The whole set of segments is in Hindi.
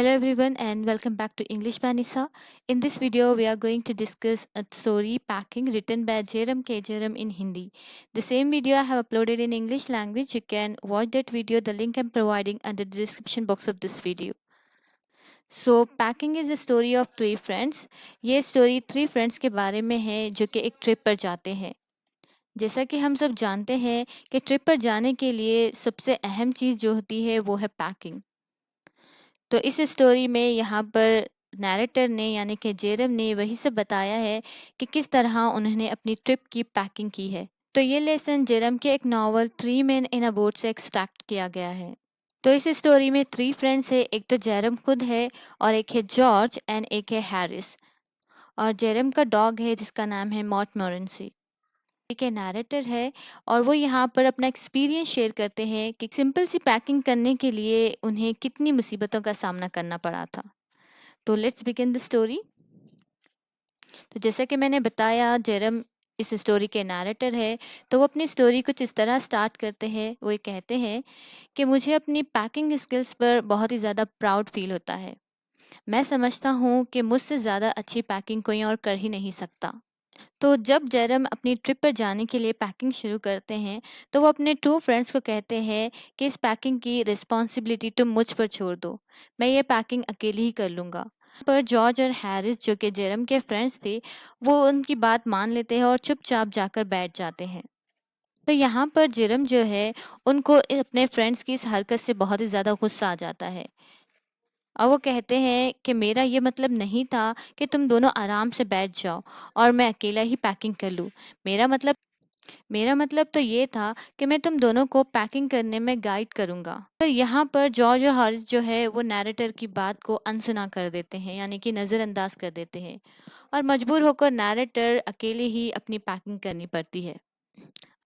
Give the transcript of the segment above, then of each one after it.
Hello everyone and welcome back to English by Nisa. In this video we are going to discuss a story Packing written by Jairam K. Jairam in Hindi. The same video I have uploaded in English language. You can watch that video. The link I'm providing under the description box of this video. So Packing is a story of three friends. ये story three friends के बारे में है जो कि एक ट्रिप पर जाते हैं। जैसा कि हम सब जानते हैं कि ट्रिप पर जाने के लिए सबसे अहम चीज़ जो होती है वो है पैकिंग। तो इस स्टोरी में यहाँ पर नैरेटर ने यानी कि जेरम ने वही सब बताया है कि किस तरह उन्होंने अपनी ट्रिप की पैकिंग की है। तो ये लेसन जेरम के एक novel three man in a boat से एक्सट्रैक्ट किया गया है। तो इस स्टोरी में थ्री फ्रेंड्स है, एक तो जेरम खुद है और एक है जॉर्ज एंड एक है हैरिस। और जेरम का डॉग है जिसका नाम है मॉट मोरेंसी। एक नैरेटर है और वो यहाँ पर अपना एक्सपीरियंस शेयर करते हैं कि सिंपल सी पैकिंग करने के लिए उन्हें कितनी मुसीबतों का सामना करना पड़ा था। तो लेट्स बिगिन द स्टोरी। तो जैसा कि मैंने बताया जेरम इस स्टोरी के नैरेटर है, तो वो अपनी स्टोरी कुछ इस तरह स्टार्ट करते हैं। वो ये कहते हैं कि मुझे अपनी पैकिंग स्किल्स पर बहुत ही ज़्यादा प्राउड फील होता है। मैं समझता हूँ कि मुझसे ज़्यादा अच्छी पैकिंग कोई और कर ही नहीं सकता। तो जब जेरम अपनी ट्रिप पर जाने के लिए पैकिंग शुरू करते हैं, तो वो अपने टू फ्रेंड्स को कहते हैं कि इस पैकिंग की रिस्पॉन्सिबिलिटी तुम मुझ पर छोड़ दो, मैं ये पैकिंग अकेले ही कर लूँगा। पर जॉर्ज और हैरिस जो कि जेरम के फ्रेंड्स थे, वो उनकी बात मान लेते हैं और चुपचाप जाकर बैठ जाते हैं। तो यहाँ पर जेरम जो है, उनको अपने फ्रेंड्स की इस हरकत से बहुत ही ज़्यादा गुस्सा आ जाता है और वो कहते हैं कि मेरा ये मतलब नहीं था कि तुम दोनों आराम से बैठ जाओ और मैं अकेला ही पैकिंग कर लूँ। मेरा मतलब मेरा मतलब तो ये था कि मैं तुम दोनों को पैकिंग करने में गाइड करूँगा। पर यहाँ पर जॉर्ज और हारिस जो है वो नैरेटर की बात को अनसुना कर देते हैं यानी कि नज़रअंदाज कर देते हैं और मजबूर होकर नैरेटर अकेले ही अपनी पैकिंग करनी पड़ती है।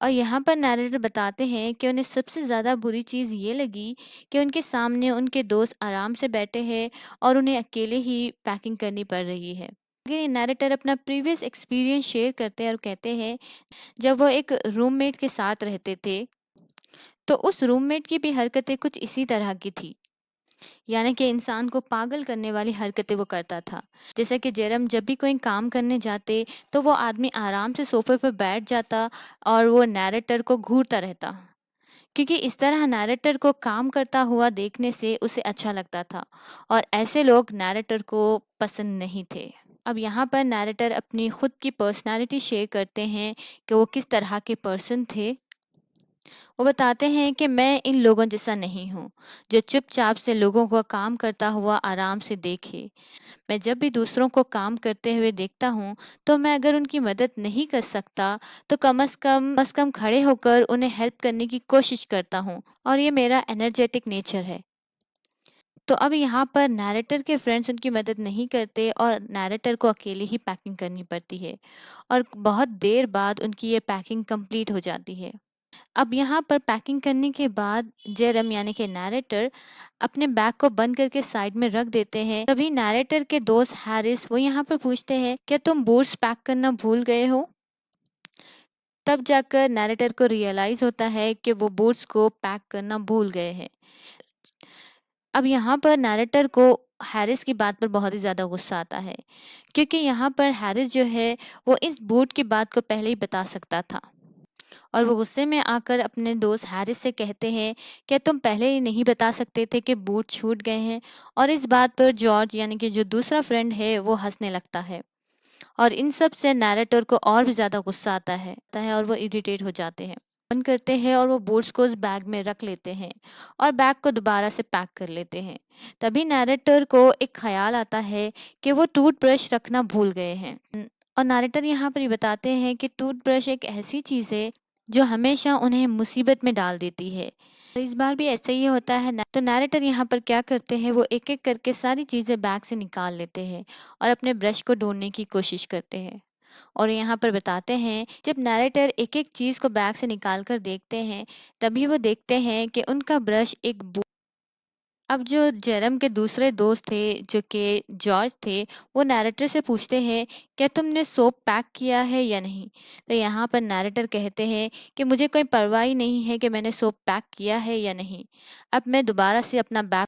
और यहाँ पर नैरेटर बताते हैं कि उन्हें सबसे ज़्यादा बुरी चीज़ ये लगी कि उनके सामने उनके दोस्त आराम से बैठे हैं और उन्हें अकेले ही पैकिंग करनी पड़ रही है। आगे नैरेटर अपना प्रीवियस एक्सपीरियंस शेयर करते हैं और कहते हैं जब वो एक रूममेट के साथ रहते थे, तो उस रूममेट की भी हरकतें कुछ इसी तरह की थी। यानी कि इंसान को पागल करने वाली हरकतें वो करता था। जैसे कि जेरम जब भी कोई काम करने जाते, तो वो आदमी आराम से सोफे पर बैठ जाता और वो नैरेटर को घूरता रहता। क्योंकि इस तरह नैरेटर को काम करता हुआ देखने से उसे अच्छा लगता था और ऐसे लोग नैरेटर को पसंद नहीं थे। अब यहाँ पर नैरेटर अपनी खुद की पर्सनालिटी शेयर करते हैं कि वो किस तरह के पर्सन थे। वो बताते हैं कि मैं इन लोगों जैसा नहीं हूँ जो चुपचाप से लोगों को काम करता हुआ आराम से देखे। मैं जब भी दूसरों को काम करते हुए देखता हूँ, तो मैं अगर उनकी मदद नहीं कर सकता तो कम खड़े होकर उन्हें हेल्प करने की कोशिश करता हूँ और ये मेरा एनर्जेटिक नेचर है। तो अब यहाँ पर नैरेटर के फ्रेंड्स उनकी मदद नहीं करते और नैरेटर को अकेले ही पैकिंग करनी पड़ती है और बहुत देर बाद उनकी ये पैकिंग कंप्लीट हो जाती है। अब यहाँ पर पैकिंग करने के बाद जेरम यानी कि नैरेटर अपने बैग को बंद करके साइड में रख देते हैं। तभी नैरेटर के दोस्त हैरिस वो यहाँ पर पूछते हैं क्या तुम बूट्स पैक करना भूल गए हो। तब जाकर नैरेटर को रियलाइज होता है कि वो बूट्स को पैक करना भूल गए हैं। अब यहाँ पर नैरेटर को हैरिस की बात पर बहुत ही ज़्यादा गुस्सा आता है क्योंकि यहाँ पर हैरिस जो है वो इस बूट की बात को पहले ही बता सकता था और वो गुस्से में आकर अपने दोस्त हैरिस से कहते हैं क्या तुम पहले ही नहीं बता सकते थे कि बूट छूट गए हैं। और इस बात पर जॉर्ज यानी कि जो दूसरा फ्रेंड है वो हंसने लगता है और इन सब से नैरेटर को और भी ज़्यादा गुस्सा आता है और वो इरिटेट हो जाते हैं। बंद करते हैं और वो बूट्स को उस बैग में रख लेते हैं और बैग को दोबारा से पैक कर लेते हैं। तभी नैरेटर को एक ख्याल आता है कि वो टूथब्रश रखना भूल गए हैं। और नैरेटर यहाँ पर ये बताते हैं कि टूथब्रश एक ऐसी चीज़ है जो हमेशा उन्हें मुसीबत में डाल देती है। और इस बार भी ऐसा ही होता है। तो नैरेटर यहाँ पर क्या करते हैं वो एक एक करके सारी चीज़ें बैग से निकाल लेते हैं और अपने ब्रश को ढूंढने की कोशिश करते हैं। और यहाँ पर बताते हैं जब नैरेटर एक एक चीज़ को बैग से निकाल कर देखते हैं, तभी वो देखते हैं कि उनका ब्रश एक अब जो जेरम के दूसरे दोस्त थे जो कि जॉर्ज थे, वो नैरेटर से पूछते हैं क्या तुमने सोप पैक किया है या नहीं। तो यहाँ पर नैरेटर कहते हैं कि मुझे कोई परवाह ही नहीं है कि मैंने सोप पैक किया है या नहीं। अब मैं दोबारा से अपना बैग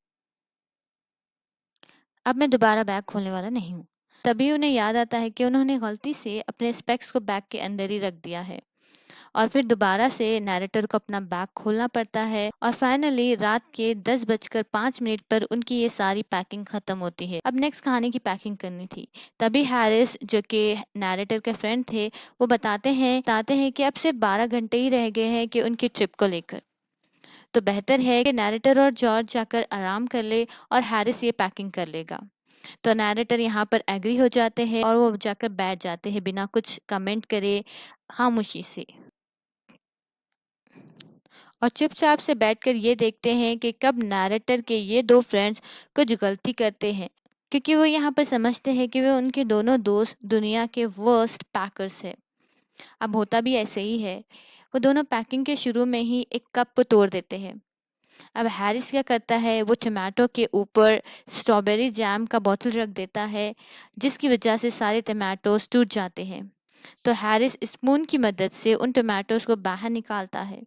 अब मैं दोबारा बैग खोलने वाला नहीं हूँ। तभी उन्हें याद आता है कि उन्होंने गलती से अपने स्पेक्स को बैग के अंदर ही रख दिया है और फिर दोबारा से नैरेटर को अपना बैग खोलना पड़ता है और फाइनली रात के 10:05 पर उनकी ये सारी पैकिंग खत्म होती है। अब नेक्स्ट कहानी की पैकिंग करनी थी। तभी हैरिस जो कि नैरेटर के फ्रेंड थे वो बताते हैं कि अब सिर्फ 12 घंटे ही रह गए हैं कि उनकी ट्रिप को लेकर, तो बेहतर है कि नैरेटर और जॉर्ज जाकर आराम कर ले और हैरिस ये पैकिंग कर लेगा। तो नैरेटर यहाँ पर एग्री हो जाते हैं और वो जाकर बैठ जाते हैं बिना कुछ कमेंट करे, खामोशी से, और चुपचाप से बैठकर ये देखते हैं कि कब नैरेटर के ये दो फ्रेंड्स कुछ गलती करते हैं, क्योंकि वो यहाँ पर समझते हैं कि वे उनके दोनों दोस्त दुनिया के वर्स्ट पैकर्स हैं। अब होता भी ऐसे ही है, वो दोनों पैकिंग के शुरू में ही एक कप को तोड़ देते हैं। अब हैरिस क्या करता है, वो टमाटो के ऊपर स्ट्रॉबेरी जैम का बोतल रख देता है, जिसकी वजह से सारे टमाटोज टूट जाते हैं। तो हैरिस स्पून की मदद से उन टमाटोज को बाहर निकालता है।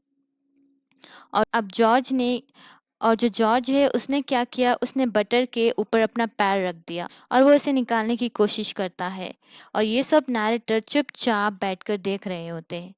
और अब जो जॉर्ज है उसने क्या किया, उसने बटर के ऊपर अपना पैर रख दिया और वो इसे निकालने की कोशिश करता है, और ये सब नैरेटर चुपचाप बैठकर देख रहे होते हैं।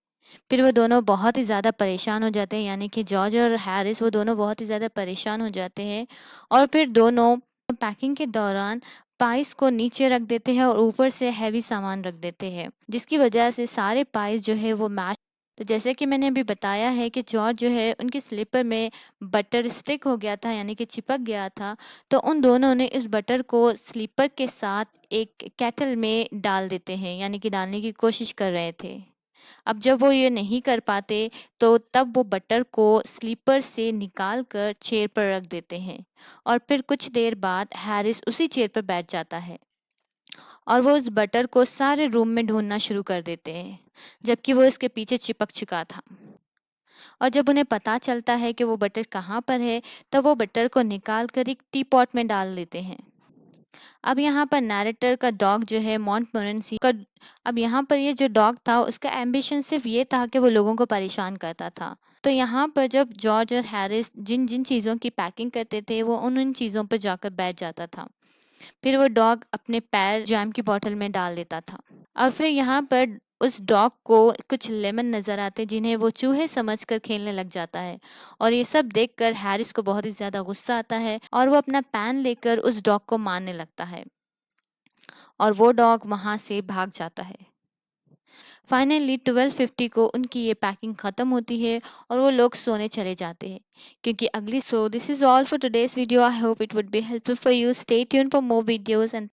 फिर वो दोनों बहुत ही ज़्यादा परेशान हो जाते हैं, यानी कि जॉर्ज और हैरिस वो दोनों बहुत ही ज़्यादा परेशान हो जाते हैं और फिर दोनों पैकिंग के दौरान पाइस को नीचे रख देते हैं और ऊपर से हैवी सामान रख देते हैं, जिसकी वजह से सारे पाइस जो है वो मैश। तो जैसे कि मैंने अभी बताया है कि जॉर्ज जो है उनके स्लीपर में बटर स्टिक हो गया था, यानी कि चिपक गया था, तो उन दोनों ने इस बटर को स्लीपर के साथ एक केटल में डाल देते हैं, यानी कि डालने की कोशिश कर रहे थे। अब जब वो ये नहीं कर पाते तो तब वो बटर को स्लीपर से निकाल कर चेयर पर रख देते हैं और फिर कुछ देर बाद हैरिस उसी चेयर पर बैठ जाता है और वो उस बटर को सारे रूम में ढूंढना शुरू कर देते हैं, जबकि वो इसके पीछे चिपक चुका था। और जब उन्हें पता चलता है कि वो बटर कहाँ पर है, तब वो बटर को निकाल कर एक टी पॉट में डाल लेते हैं। अब यहाँ पर नैरेटर का डॉग जो है मॉन्टमोरेंसी का, अब यहाँ पर ये जो डॉग था उसका एम्बिशन सिर्फ ये था कि वो लोगों को परेशान करता था। तो यहाँ पर जब जॉर्ज और हैरिस जिन जिन चीज़ों की पैकिंग करते थे वो उन उन चीज़ों पर जाकर बैठ जाता था। फिर वो डॉग अपने पैर जैम की बॉटल में डाल देता था और फिर यहाँ पर उस डॉग को कुछ लेमन नजर आते जिन्हें वो चूहे समझकर खेलने लग जाता है, और ये सब देखकर हैरिस को बहुत ही ज्यादा गुस्सा आता है और वो अपना पैन लेकर उस डॉग को मारने लगता है और वो डॉग वहां से भाग जाता है। फाइनली 12:50 को उनकी ये पैकिंग खत्म होती है और वो लोग सोने चले जाते हैं, क्योंकि अगली this is all for today's video. I hope it would be helpful for you. Stay tune for more videos and